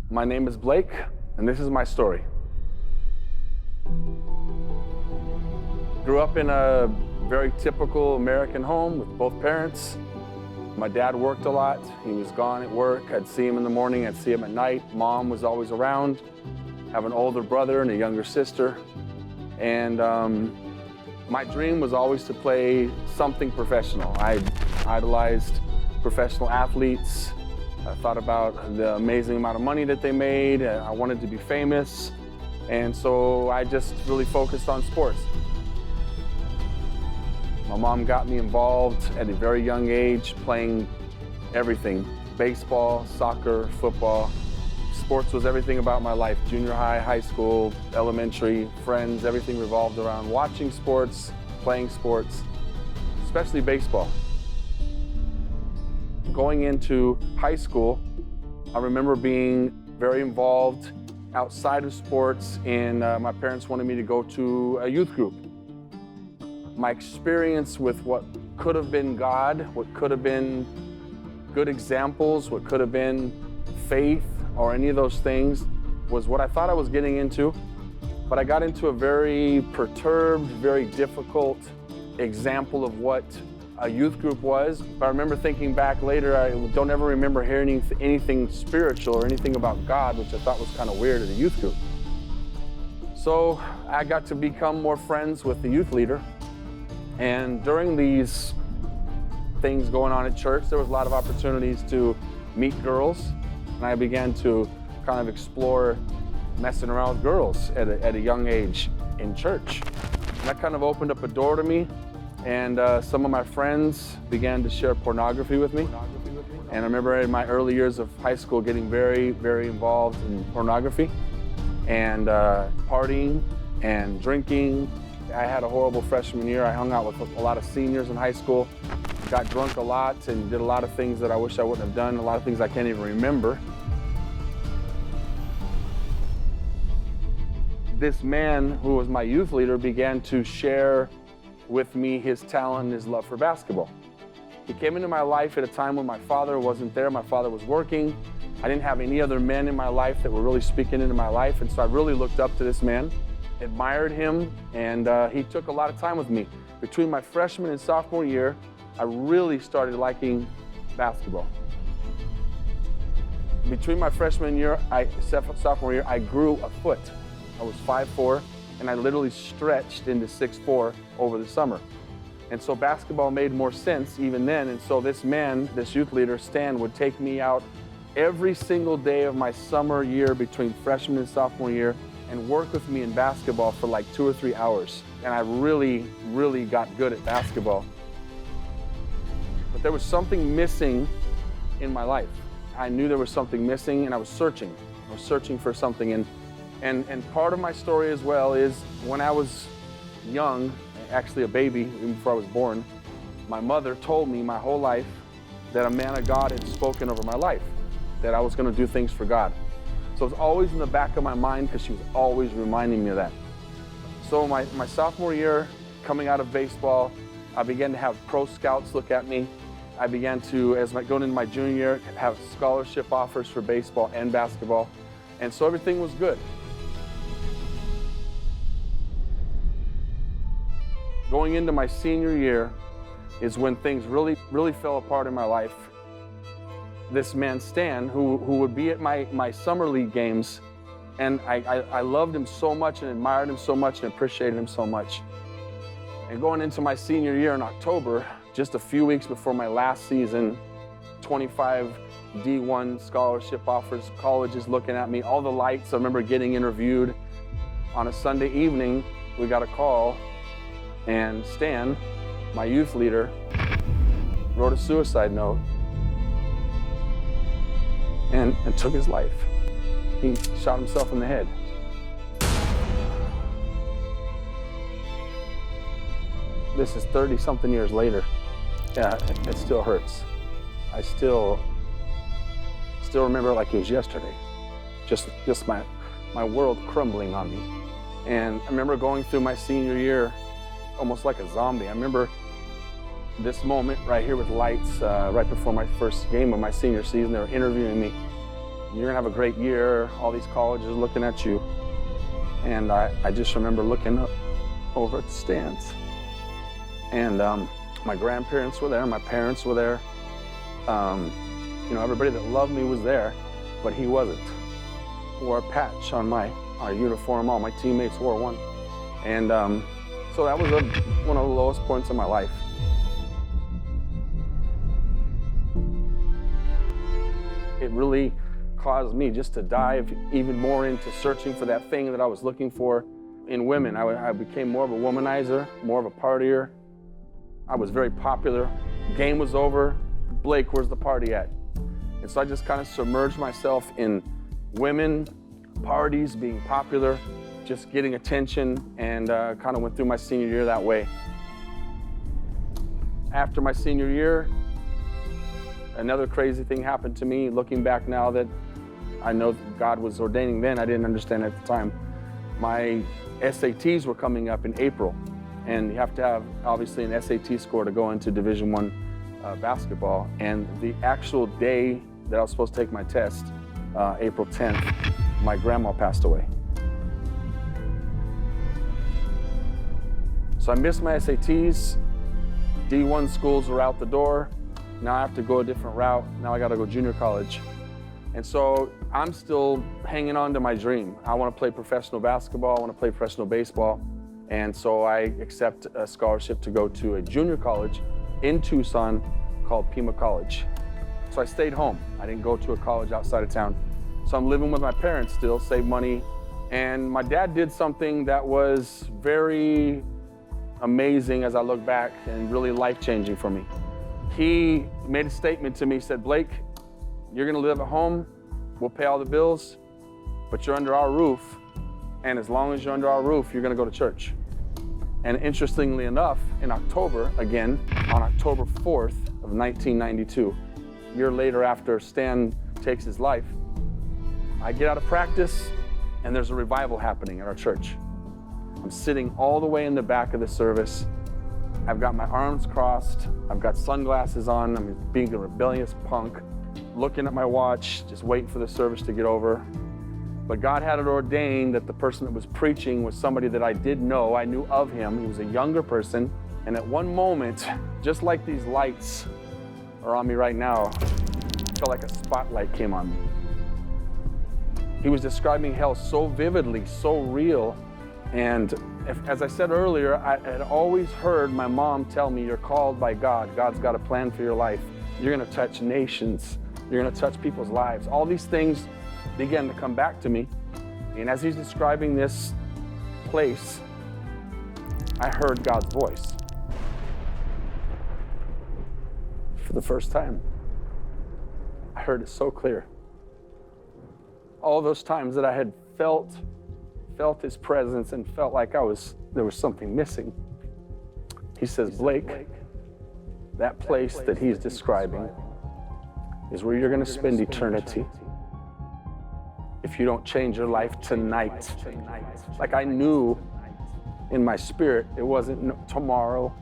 My name is Blake, and this is my story. Grew up in a very typical American home with both parents. My dad worked a lot. He was gone at work. I'd see him in the morning, I'd see him at night. Mom was always around. I have an older brother and a younger sister. And my dream was always to play something professional. I idolized professional athletes. I thought about the amazing amount of money that they made. I wanted to be famous. And so I just really focused on sports. My mom got me involved at a very young age, playing everything: baseball, soccer, football. Sports was everything about my life. Junior high, high school, elementary, friends, everything revolved around watching sports, playing sports, especially baseball. Going into high school, I remember being very involved outside of sports, and my parents wanted me to go to a youth group. My experience with what could have been God, what could have been good examples, what could have been faith, or any of those things, was what I thought I was getting into. But I got into a very perturbed, very difficult example of what a youth group was. But I remember thinking back later, I don't ever remember hearing anything spiritual or anything about God, which I thought was kind of weird at a youth group. So I got to become more friends with the youth leader. And during these things going on at church, there was a lot of opportunities to meet girls. And I began to kind of explore messing around with girls at a young age in church. And that kind of opened up a door to me. And some of my friends began to share pornography with me. And I remember in my early years of high school getting very, very involved in pornography and partying and drinking. I had a horrible freshman year. I hung out with a lot of seniors in high school, got drunk a lot, and did a lot of things that I wish I wouldn't have done, a lot of things I can't even remember. This man, who was my youth leader, began to share with me his talent and his love for basketball. He came into my life at a time when my father wasn't there. My father was working. I didn't have any other men in my life that were really speaking into my life, and so I really looked up to this man, admired him, and he took a lot of time with me. Between my freshman and sophomore year, I really started liking basketball. Between my freshman year, sophomore year, I grew a foot. I was 5'4", and I literally stretched into 6'4" over the summer. And so basketball made more sense even then, and so this man, this youth leader, Stan, would take me out every single day of my summer year between freshman and sophomore year and work with me in basketball for like 2 or 3 hours. And I really, really got good at basketball. But there was something missing in my life. I knew there was something missing, and I was searching. I was searching for something. And part of my story as well is when I was young, actually a baby, even before I was born, my mother told me my whole life that a man of God had spoken over my life, that I was going to do things for God. So it was always in the back of my mind because she was always reminding me of that. So my sophomore year, coming out of baseball, I began to have pro scouts look at me. I began to, going into my junior year, have scholarship offers for baseball and basketball. And so everything was good. Going into my senior year is when things really, really fell apart in my life. This man, Stan, who would be at my summer league games, and I loved him so much and admired him so much and appreciated him so much. And going into my senior year in October, just a few weeks before my last season, 25 D1 scholarship offers, colleges looking at me, all the lights. I remember getting interviewed. On a Sunday evening, we got a call, and Stan, my youth leader, wrote a suicide note and took his life. He shot himself in the head. This is 30-something years later. Yeah, it still hurts. I still remember it like it was yesterday. Just my world crumbling on me. And I remember going through my senior year almost like a zombie. I remember this moment right here with lights right before my first game of my senior season. They were interviewing me. You're gonna have a great year. All these colleges are looking at you. And I just remember looking up over at the stands. And my grandparents were there, my parents were there. Everybody that loved me was there, but he wasn't. Wore a patch on our uniform, all my teammates wore one. And so that was one of the lowest points in my life. It really caused me just to dive even more into searching for that thing that I was looking for in women. I became more of a womanizer, more of a partier. I was very popular. Game was over. Blake, where's the party at? And so I just kind of submerged myself in women, parties, being popular, just getting attention, and kind of went through my senior year that way. After my senior year, another crazy thing happened to me. Looking back now that I know God was ordaining then, I didn't understand at the time. My SATs were coming up in April, and you have to have obviously an SAT score to go into Division I basketball. And the actual day that I was supposed to take my test, April 10th, my grandma passed away. So I missed my SATs. D1 schools were out the door. Now I have to go a different route. Now I got to go junior college. And so I'm still hanging on to my dream. I want to play professional basketball. I want to play professional baseball. And so I accept a scholarship to go to a junior college in Tucson called Pima College. So I stayed home. I didn't go to a college outside of town. So I'm living with my parents still, save money. And my dad did something that was very amazing as I look back and really life-changing for me. He made a statement to me, said, Blake, you're gonna live at home, we'll pay all the bills, but you're under our roof, and as long as you're under our roof, you're gonna go to church. And interestingly enough, in October, again, on October 4th of 1992, a year later after Stan takes his life, I get out of practice, and there's a revival happening at our church. I'm sitting all the way in the back of the service. I've got my arms crossed. I've got sunglasses on. I'm being a rebellious punk, looking at my watch, just waiting for the service to get over. But God had it ordained that the person that was preaching was somebody that I did know. I knew of him. He was a younger person. And at one moment, just like these lights are on me right now, I felt like a spotlight came on me. He was describing hell so vividly, so real. And as I said earlier, I had always heard my mom tell me, you're called by God. God's got a plan for your life. You're gonna touch nations. You're gonna touch people's lives. All these things began to come back to me. And as he's describing this place, I heard God's voice for the first time. I heard it so clear. All those times that I had felt his presence and felt like there was something missing. He says, Blake, that place that he's describing is where you're going to spend eternity if you don't change your life tonight. Like I knew in my spirit, it wasn't tomorrow,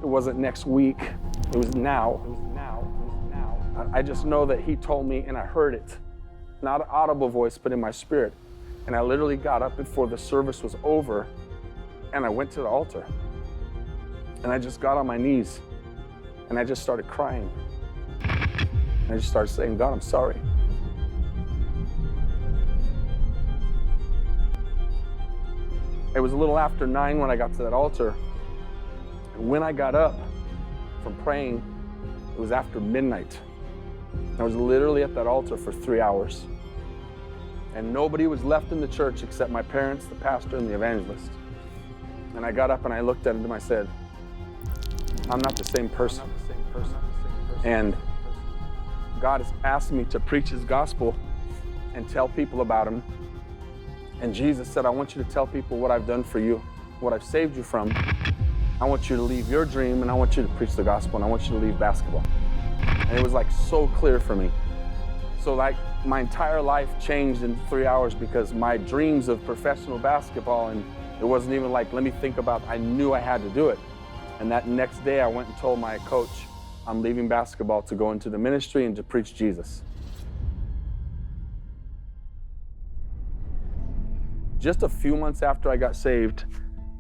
it wasn't next week, it was now. I just know that he told me and I heard it, not an audible voice, but in my spirit. And I literally got up before the service was over and I went to the altar. And I just got on my knees and I just started crying. And I just started saying, God, I'm sorry. It was a little after 9 when I got to that altar. And when I got up from praying, it was after midnight. I was literally at that altar for 3 hours. And nobody was left in the church except my parents, the pastor, and the evangelist. And I got up and I looked at him and I said, I'm not the same person. And God has asked me to preach his gospel and tell people about him. And Jesus said, I want you to tell people what I've done for you, what I've saved you from. I want you to leave your dream and I want you to preach the gospel and I want you to leave basketball. And it was like so clear for me. So like my entire life changed in 3 hours because my dreams of professional basketball, and it wasn't even like, let me think about, I knew I had to do it. And that next day I went and told my coach, I'm leaving basketball to go into the ministry and to preach Jesus. Just a few months after I got saved,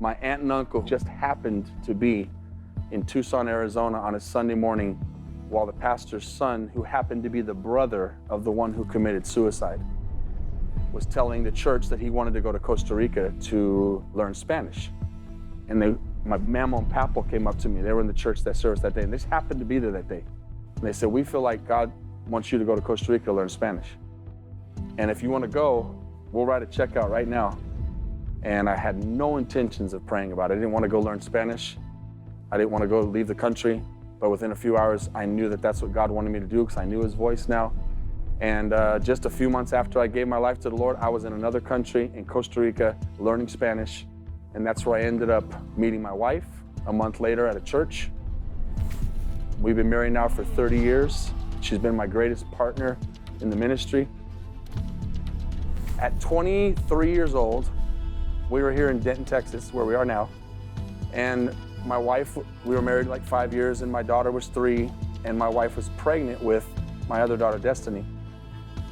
my aunt and uncle just happened to be in Tucson, Arizona on a Sunday morning while the pastor's son, who happened to be the brother of the one who committed suicide, was telling the church that he wanted to go to Costa Rica to learn Spanish. And my mama and papa came up to me. They were in the church that service that day, and they just happened to be there that day. And they said, we feel like God wants you to go to Costa Rica to learn Spanish. And if you want to go, we'll write a check out right now. And I had no intentions of praying about it. I didn't want to go learn Spanish. I didn't want to go leave the country. But within a few hours, I knew that that's what God wanted me to do because I knew his voice now. And just a few months after I gave my life to the Lord, I was in another country, in Costa Rica, learning Spanish. And that's where I ended up meeting my wife a month later at a church. We've been married now for 30 years. She's been my greatest partner in the ministry. At 23 years old, we were here in Denton, Texas, where we are now. And my wife, we were married like 5 years, and my daughter was 3, and my wife was pregnant with my other daughter, Destiny.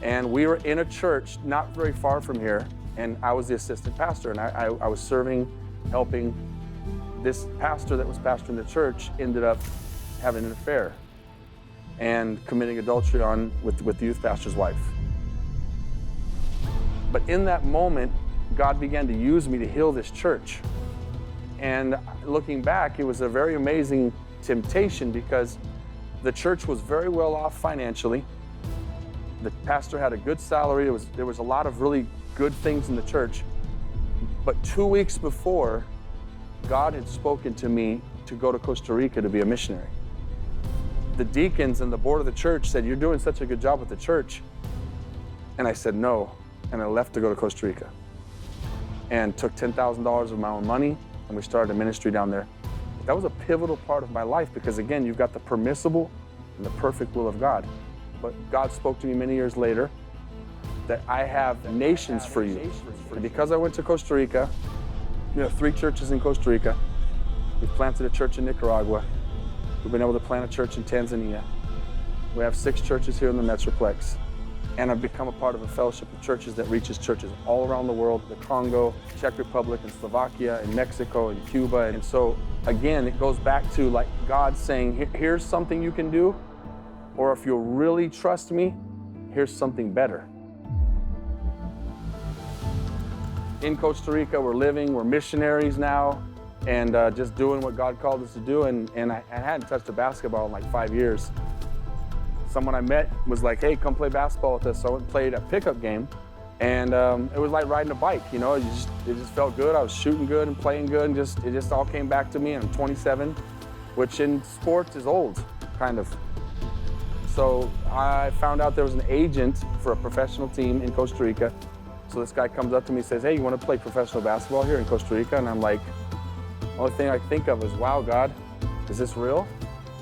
And we were in a church not very far from here, and I was the assistant pastor, and I was serving, helping. This pastor that was pastoring the church ended up having an affair and committing adultery with the youth pastor's wife. But in that moment, God began to use me to heal this church. And looking back, it was a very amazing temptation because the church was very well off financially. The pastor had a good salary. There was a lot of really good things in the church. But 2 weeks before, God had spoken to me to go to Costa Rica to be a missionary. The deacons and the board of the church said, you're doing such a good job with the church. And I said no, and I left to go to Costa Rica. And took $10,000 of my own money, and we started a ministry down there. That was a pivotal part of my life because, again, you've got the permissible and the perfect will of God. But God spoke to me many years later that I have nations for you. And because I went to Costa Rica, we have 3 churches in Costa Rica. We've planted a church in Nicaragua. We've been able to plant a church in Tanzania. We have 6 churches here in the Metroplex. And I've become a part of a fellowship of churches that reaches churches all around the world, the Congo, Czech Republic, and Slovakia, and Mexico, and Cuba. And so, again, it goes back to like God saying, here's something you can do, or if you'll really trust me, here's something better. In Costa Rica, we're missionaries now, and just doing what God called us to do. And I hadn't touched a basketball in like 5 years. Someone I met was like, hey, come play basketball with us. So I went and played a pickup game. And it was like riding a bike, you know, it just felt good. I was shooting good and playing good, and it just all came back to me. And I'm 27, which in sports is old, kind of. So I found out there was an agent for a professional team in Costa Rica. So this guy comes up to me and says, hey, you want to play professional basketball here in Costa Rica? And I'm like, the only thing I think of is, wow, God, is this real?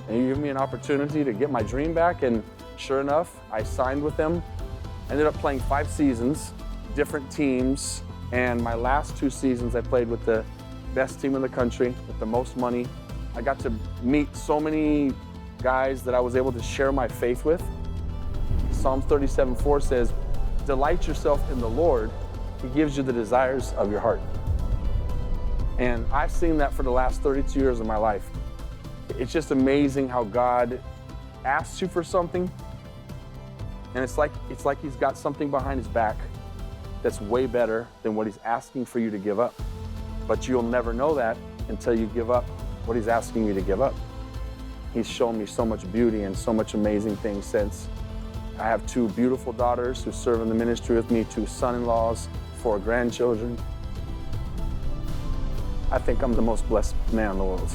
And you give me an opportunity to get my dream back. And sure enough, I signed with them. Ended up playing 5 seasons, different teams. And my last 2 seasons, I played with the best team in the country, with the most money. I got to meet so many guys that I was able to share my faith with. Psalms 37:4 says, delight yourself in the Lord. He gives you the desires of your heart. And I've seen that for the last 32 years of my life. It's just amazing how God asks you for something, and it's like he's got something behind his back that's way better than what he's asking for you to give up. But you'll never know that until you give up what he's asking you to give up. He's shown me so much beauty and so much amazing things since. I have 2 beautiful daughters who serve in the ministry with me, 2 son-in-laws, 4 grandchildren. I think I'm the most blessed man in the world.